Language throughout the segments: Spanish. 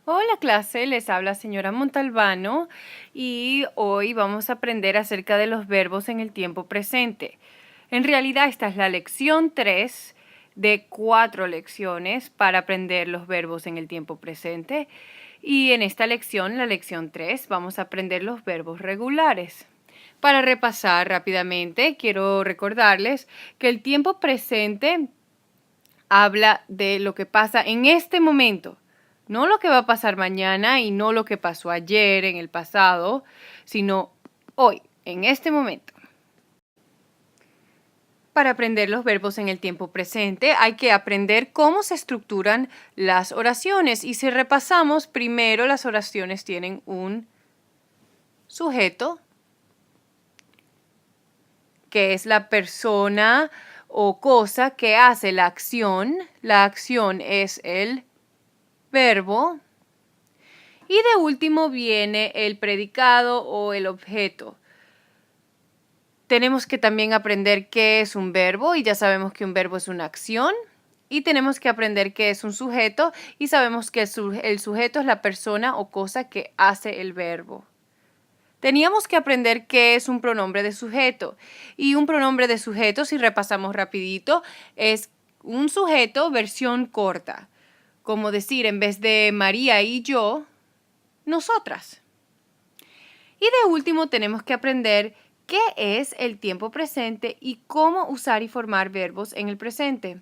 Hola clase, les habla señora Montalbano y hoy vamos a aprender acerca de los verbos en el tiempo presente. En realidad esta es la lección 3 de 4 lecciones para aprender los verbos en el tiempo presente. Y en esta lección, la lección 3, vamos a aprender los verbos regulares. Para repasar rápidamente, quiero recordarles que el tiempo presente habla de lo que pasa en este momento, no lo que va a pasar mañana y no lo que pasó ayer en el pasado, sino hoy, en este momento. Para aprender los verbos en el tiempo presente hay que aprender cómo se estructuran las oraciones. Y si repasamos, primero las oraciones tienen un sujeto, que es la persona o cosa que hace la acción. La acción es el verbo. Y de último viene el predicado o el objeto. Tenemos que también aprender qué es un verbo y ya sabemos que un verbo es una acción. Y tenemos que aprender qué es un sujeto y sabemos que el sujeto es la persona o cosa que hace el verbo. Teníamos que aprender qué es un pronombre de sujeto. Y un pronombre de sujeto, si repasamos rapidito, es un sujeto versión corta. Como decir, en vez de María y yo, nosotras. Y de último tenemos que aprender qué es el tiempo presente y cómo usar y formar verbos en el presente.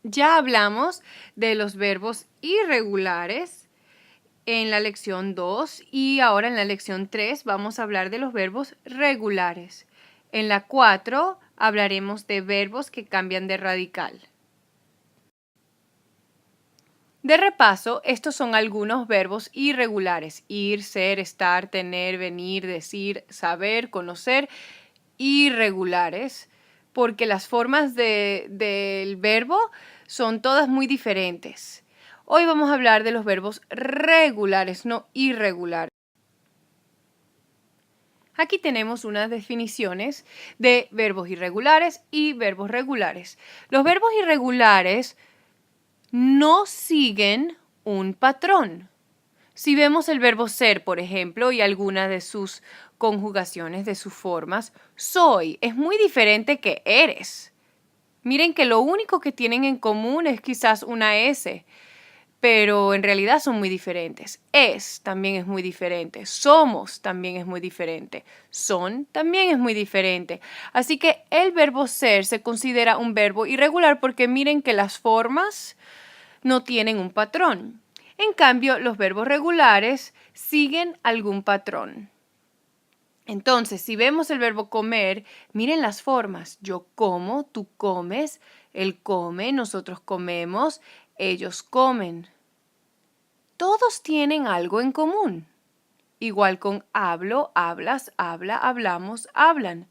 Ya hablamos de los verbos irregulares en la lección 2 y ahora en la lección 3 vamos a hablar de los verbos regulares. En la 4 hablaremos de verbos que cambian de radical. De repaso, estos son algunos verbos irregulares: ir, ser, estar, tener, venir, decir, saber, conocer. Irregulares, porque las formas del verbo son todas muy diferentes. Hoy vamos a hablar de los verbos regulares, no irregulares. Aquí tenemos unas definiciones de verbos irregulares y verbos regulares. Los verbos irregulares no siguen un patrón. Si vemos el verbo ser, por ejemplo, y alguna de sus conjugaciones, de sus formas, soy es muy diferente que eres. Miren que lo único que tienen en común es quizás una S, pero en realidad son muy diferentes. Es también es muy diferente. Somos también es muy diferente. Son también es muy diferente. Así que el verbo ser se considera un verbo irregular porque miren que las formas no tienen un patrón. En cambio, los verbos regulares siguen algún patrón. Entonces, si vemos el verbo comer, miren las formas. Yo como, tú comes, él come, nosotros comemos, ellos comen. Todos tienen algo en común. Igual con hablo, hablas, habla, hablamos, hablan.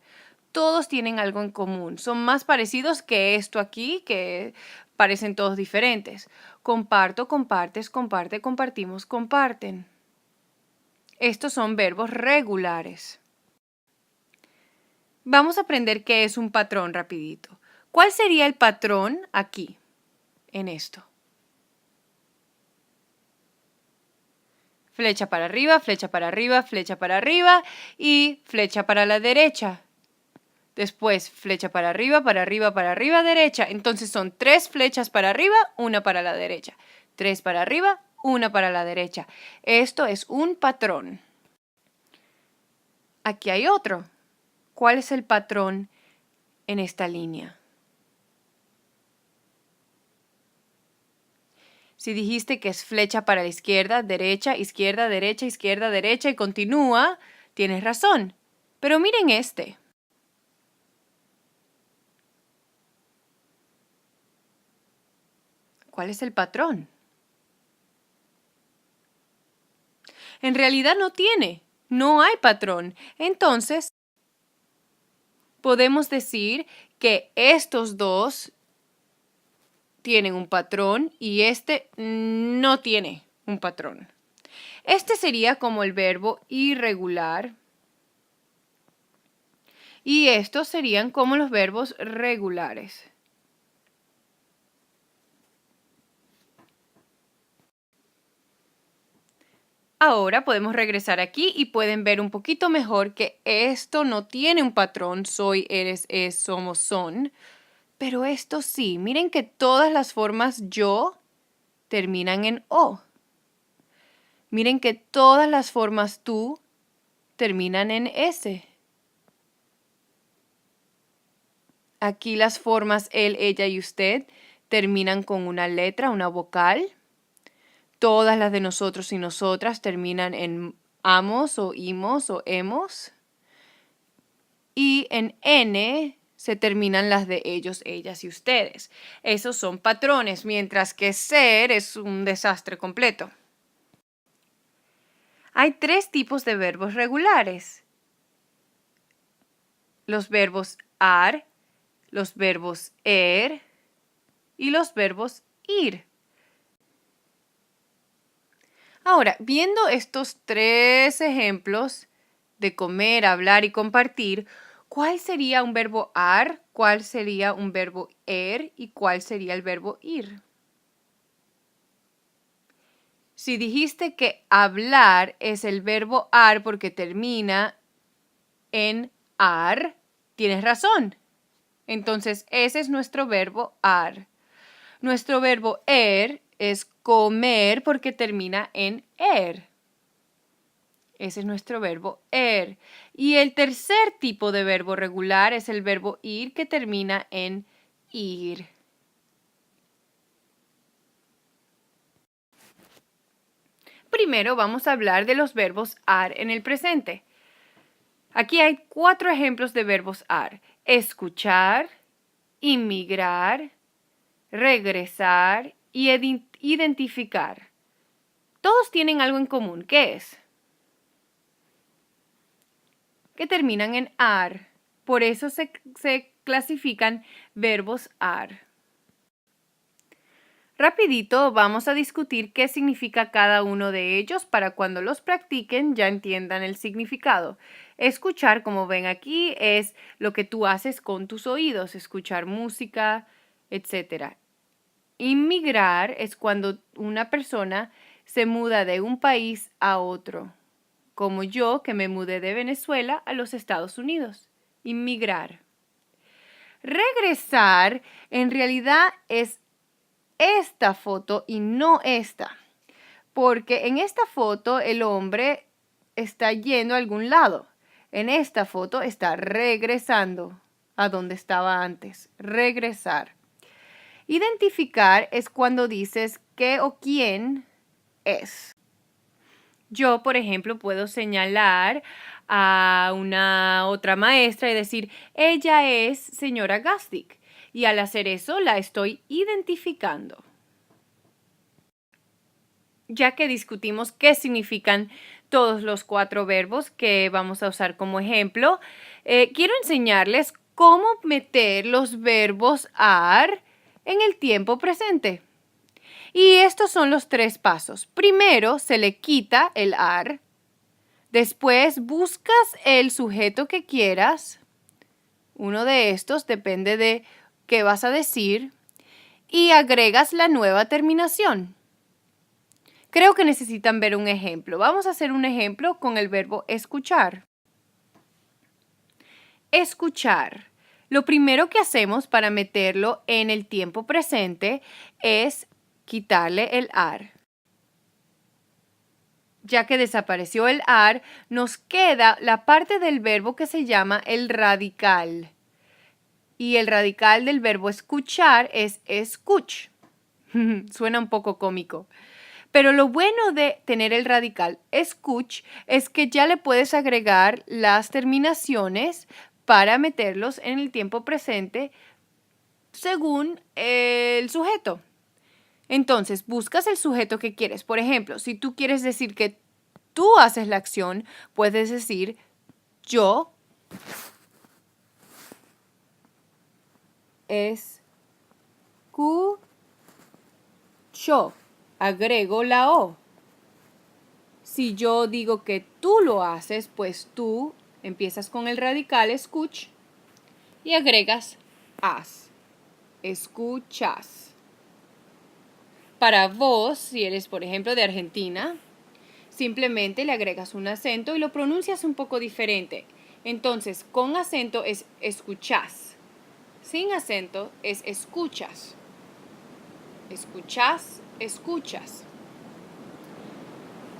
Todos tienen algo en común. Son más parecidos que esto aquí, que parecen todos diferentes. Comparto, compartes, comparte, compartimos, comparten. Estos son verbos regulares. Vamos a aprender qué es un patrón rapidito. ¿Cuál sería el patrón aquí, en esto? Flecha para arriba, flecha para arriba, flecha para arriba y flecha para la derecha. Después, flecha para arriba, para arriba, para arriba, derecha. Entonces son 3 flechas para arriba, una para la derecha. 3 para arriba, una para la derecha. Esto es un patrón. Aquí hay otro. ¿Cuál es el patrón en esta línea? Si dijiste que es flecha para la izquierda, derecha, izquierda, derecha, izquierda, derecha y continúa, tienes razón. Pero miren este. ¿Cuál es el patrón? En realidad no hay patrón. Entonces, podemos decir que estos dos tienen un patrón y este no tiene un patrón. Este sería como el verbo irregular y estos serían como los verbos regulares. Ahora podemos regresar aquí y pueden ver un poquito mejor que esto no tiene un patrón, soy, eres, es, somos, son. Pero esto sí, miren que todas las formas yo terminan en o. Miren que todas las formas tú terminan en s. Aquí las formas él, ella y usted terminan con una letra, una vocal. Todas las de nosotros y nosotras terminan en amos o imos o hemos. Y en N se terminan las de ellos, ellas y ustedes. Esos son patrones, mientras que ser es un desastre completo. Hay 3 tipos de verbos regulares. Los verbos ar, los verbos y los verbos ir. Ahora, viendo estos 3 ejemplos de comer, hablar y compartir, ¿cuál sería un verbo ar? ¿Cuál sería un verbo y cuál sería el verbo ir? Si dijiste que hablar es el verbo ar porque termina en ar, tienes razón. Entonces, ese es nuestro verbo ar. Nuestro verbo es comer porque termina en Ese es nuestro verbo Y el tercer tipo de verbo regular es el verbo ir que termina en ir. Primero vamos a hablar de los verbos ar en el presente. Aquí hay 4 ejemplos de verbos ar. Escuchar, inmigrar, regresar y identificar. Todos tienen algo en común. ¿Qué es? Que terminan en ar. Por eso se clasifican verbos ar. Rapidito vamos a discutir qué significa cada uno de ellos para cuando los practiquen ya entiendan el significado. Escuchar, como ven aquí, es lo que tú haces con tus oídos, escuchar música, etc. Inmigrar es cuando una persona se muda de un país a otro, como yo que me mudé de Venezuela a los Estados Unidos. Inmigrar. Regresar en realidad es esta foto y no esta, porque en esta foto el hombre está yendo a algún lado. En esta foto está regresando a donde estaba antes. Regresar. Identificar es cuando dices qué o quién es. Yo, por ejemplo, puedo señalar a una otra maestra y decir, ella es señora Gastick. Y al hacer eso, la estoy identificando. Ya que discutimos qué significan todos los 4 verbos que vamos a usar como ejemplo, quiero enseñarles cómo meter los verbos ar en el tiempo presente. Y estos son los 3 pasos. Primero, se le quita el ar. Después, buscas el sujeto que quieras. Uno de estos depende de qué vas a decir. Y agregas la nueva terminación. Creo que necesitan ver un ejemplo. Vamos a hacer un ejemplo con el verbo escuchar. Escuchar. Lo primero que hacemos para meterlo en el tiempo presente es quitarle el ar. Ya que desapareció el ar, nos queda la parte del verbo que se llama el radical. Y el radical del verbo escuchar es escuch. Suena un poco cómico. Pero lo bueno de tener el radical escuch es que ya le puedes agregar las terminaciones para meterlos en el tiempo presente según el sujeto. Entonces, buscas el sujeto que quieres. Por ejemplo, si tú quieres decir que tú haces la acción, puedes decir yo escucho. Agrego la O. Si yo digo que tú lo haces, pues tú empiezas con el radical escuch y agregas as. Escuchas. Para vos, si eres, por ejemplo, de Argentina, Simplemente le agregas un acento y lo pronuncias un poco diferente. Entonces, con acento es escuchás. Sin acento es escuchas. Escuchás, escuchas.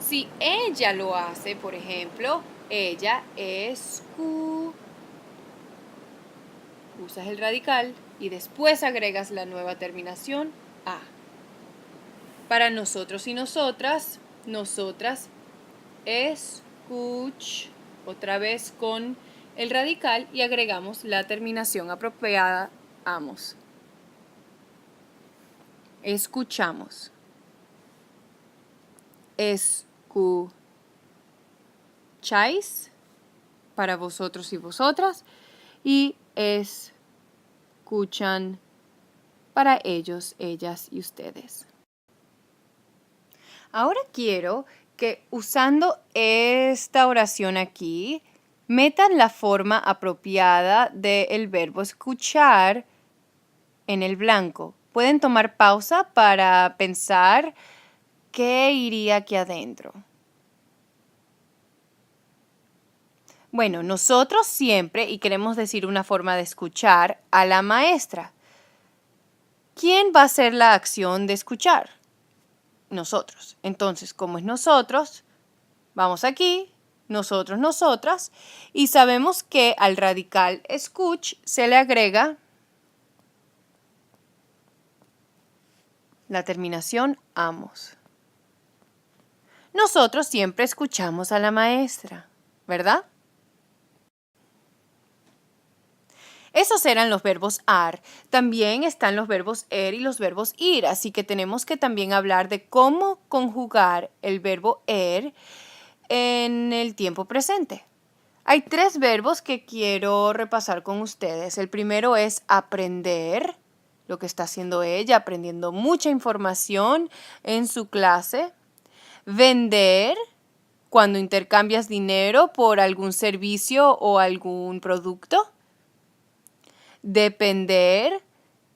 Si ella lo hace, por ejemplo, ella usas el radical y después agregas la nueva terminación a. Para nosotros y nosotras, nosotras, otra vez con el radical y agregamos la terminación apropiada, amos. Escuchamos. Escucháis para vosotros y vosotras y escuchan para ellos, ellas y ustedes. Ahora quiero que usando esta oración aquí, metan la forma apropiada del verbo escuchar en el blanco. Pueden tomar pausa para pensar qué iría aquí adentro. Bueno, nosotros siempre, y queremos decir una forma de escuchar, a la maestra. ¿Quién va a hacer la acción de escuchar? Nosotros. Entonces, como es nosotros, vamos aquí, nosotros, nosotras, y sabemos que al radical escuch se le agrega la terminación amos. Nosotros siempre escuchamos a la maestra, ¿verdad? Esos eran los verbos ar. También están los verbos y los verbos ir, así que tenemos que también hablar de cómo conjugar el verbo en el tiempo presente. Hay 3 verbos que quiero repasar con ustedes. El primero es aprender, lo que está haciendo ella, aprendiendo mucha información en su clase. Vender, cuando intercambias dinero por algún servicio o algún producto. Depender,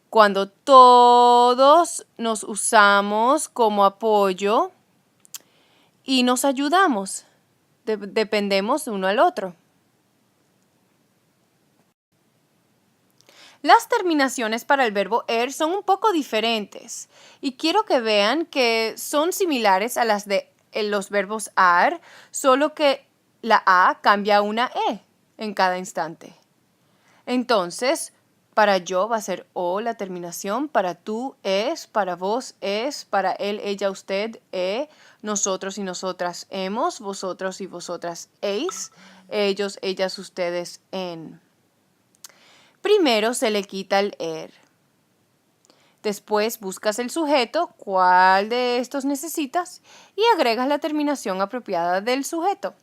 cuando todos nos usamos como apoyo y nos ayudamos. Dependemos uno al otro. Las terminaciones para el verbo son un poco diferentes y quiero que vean que son similares a las de los verbos ar, solo que la A cambia a una E en cada instante. Entonces, para yo va a ser o la terminación, para tú es, para vos es, para él, ella, usted, nosotros y nosotras hemos, vosotros y vosotras eis, ellos, ellas, ustedes en. Primero se le quita el Después buscas el sujeto, cuál de estos necesitas, y agregas la terminación apropiada del sujeto.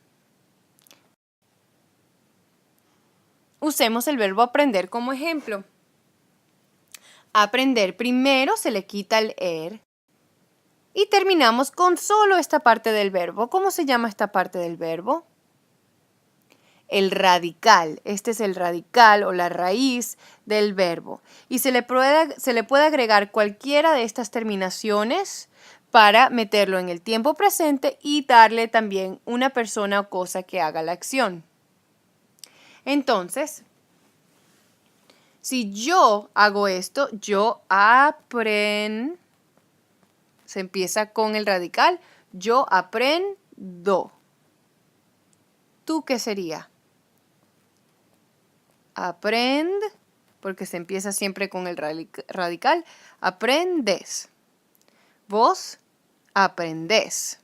Usemos el verbo aprender como ejemplo. Aprender, primero se le quita el y terminamos con solo esta parte del verbo. ¿Cómo se llama esta parte del verbo? El radical. Este es el radical o la raíz del verbo. Y se le puede agregar cualquiera de estas terminaciones para meterlo en el tiempo presente y darle también una persona o cosa que haga la acción. Entonces, si yo hago esto, yo aprendo, se empieza con el radical, yo aprendo. ¿Tú qué sería? Aprend, porque se empieza siempre con el radical, aprendes. Vos aprendés.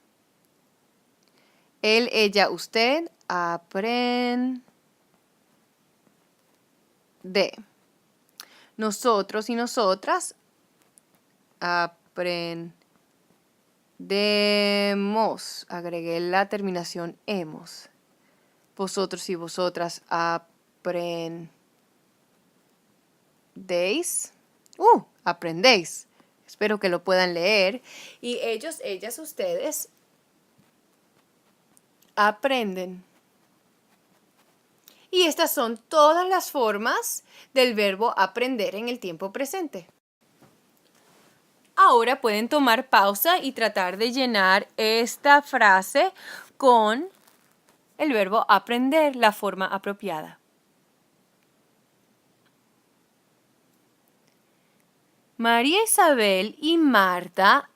Él, ella, usted, aprende. Nosotros y nosotras aprendemos. Agregué la terminación hemos. Vosotros y vosotras aprendéis. Aprendéis. Espero que lo puedan leer. Y ellos, ellas, ustedes aprenden. Y estas son todas las formas del verbo aprender en el tiempo presente. Ahora pueden tomar pausa y tratar de llenar esta frase con el verbo aprender, la forma apropiada. María Isabel y Marta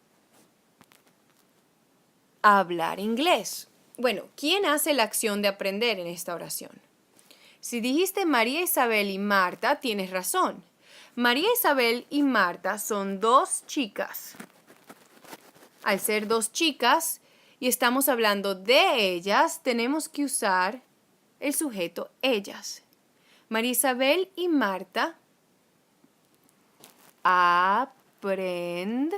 hablar inglés. Bueno, ¿quién hace la acción de aprender en esta oración? Si dijiste María Isabel y Marta, tienes razón. María Isabel y Marta son dos chicas. Al ser dos chicas y estamos hablando de ellas, tenemos que usar el sujeto ellas. María Isabel y Marta aprenden,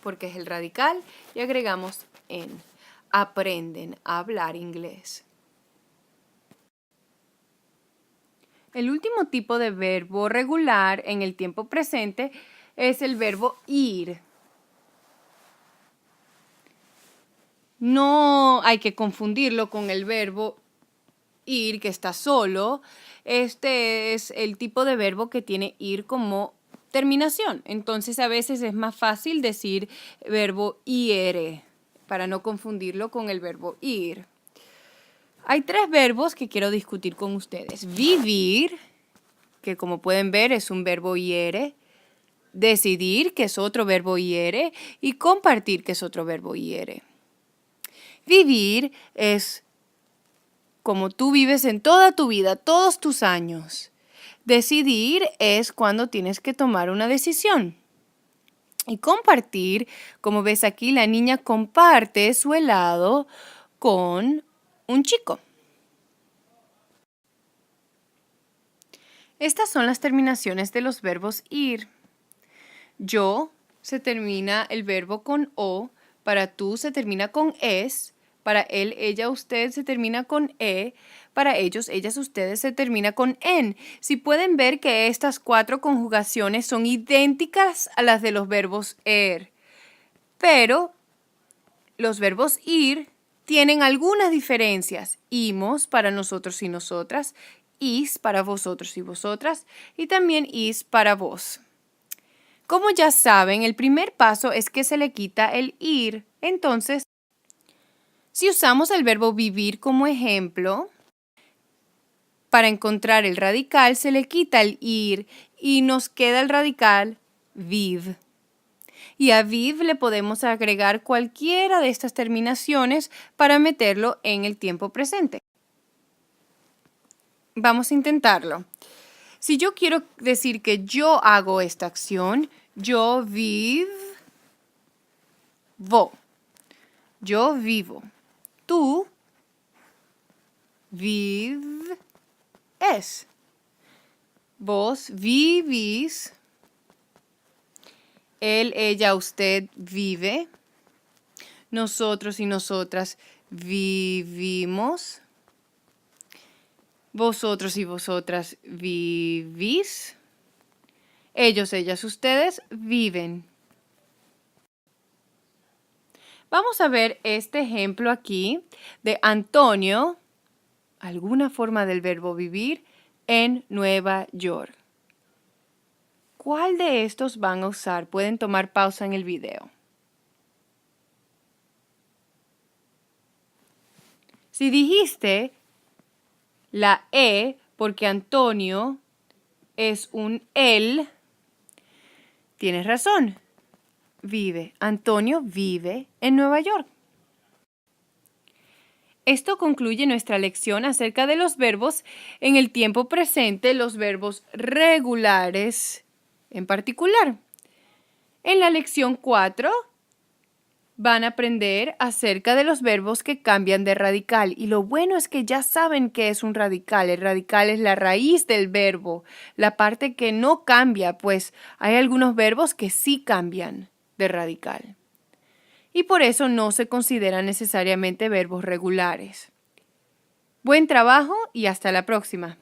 porque es el radical, y agregamos en. Aprenden a hablar inglés. El último tipo de verbo regular en el tiempo presente es el verbo ir. No hay que confundirlo con el verbo ir, que está solo. Este es el tipo de verbo que tiene ir como terminación. Entonces a veces es más fácil decir verbo ir para no confundirlo con el verbo ir. Hay tres verbos que quiero discutir con ustedes. Vivir, que como pueden ver es un verbo ir. Decidir, que es otro verbo ir. Y compartir, que es otro verbo ir. Vivir es como tú vives en toda tu vida, todos tus años. Decidir es cuando tienes que tomar una decisión. Y compartir, como ves aquí, la niña comparte su helado con un chico. Estas son las terminaciones de los verbos ir. Yo se termina el verbo con o, para tú se termina con es, para él, ella, usted se termina con e, para ellos, ellas, ustedes se termina con en. Si pueden ver que estas cuatro conjugaciones son idénticas a las de los verbos pero los verbos ir tienen algunas diferencias. Imos para nosotros y nosotras, is para vosotros y vosotras y también is para vos. Como ya saben, el primer paso es que se le quita el ir. Entonces, si usamos el verbo vivir como ejemplo, para encontrar el radical se le quita el ir y nos queda el radical viv. Y a viv le podemos agregar cualquiera de estas terminaciones para meterlo en el tiempo presente. Vamos a intentarlo. Si yo quiero decir que yo hago esta acción, yo vivo. Yo vivo. Tú vives. Vos vivís. Él, ella, usted vive. Nosotros y nosotras vivimos. Vosotros y vosotras vivís. Ellos, ellas, ustedes viven. Vamos a ver este ejemplo aquí de Antonio, alguna forma del verbo vivir, en Nueva York. ¿Cuál de estos van a usar? Pueden tomar pausa en el video. Si dijiste la E, porque Antonio es un él, tienes razón. Vive. Antonio vive en Nueva York. Esto concluye nuestra lección acerca de los verbos en el tiempo presente, los verbos regulares en particular. En la lección 4 van a aprender acerca de los verbos que cambian de radical. Y lo bueno es que ya saben qué es un radical. El radical es la raíz del verbo, la parte que no cambia, pues hay algunos verbos que sí cambian de radical. Y por eso no se consideran necesariamente verbos regulares. Buen trabajo y hasta la próxima.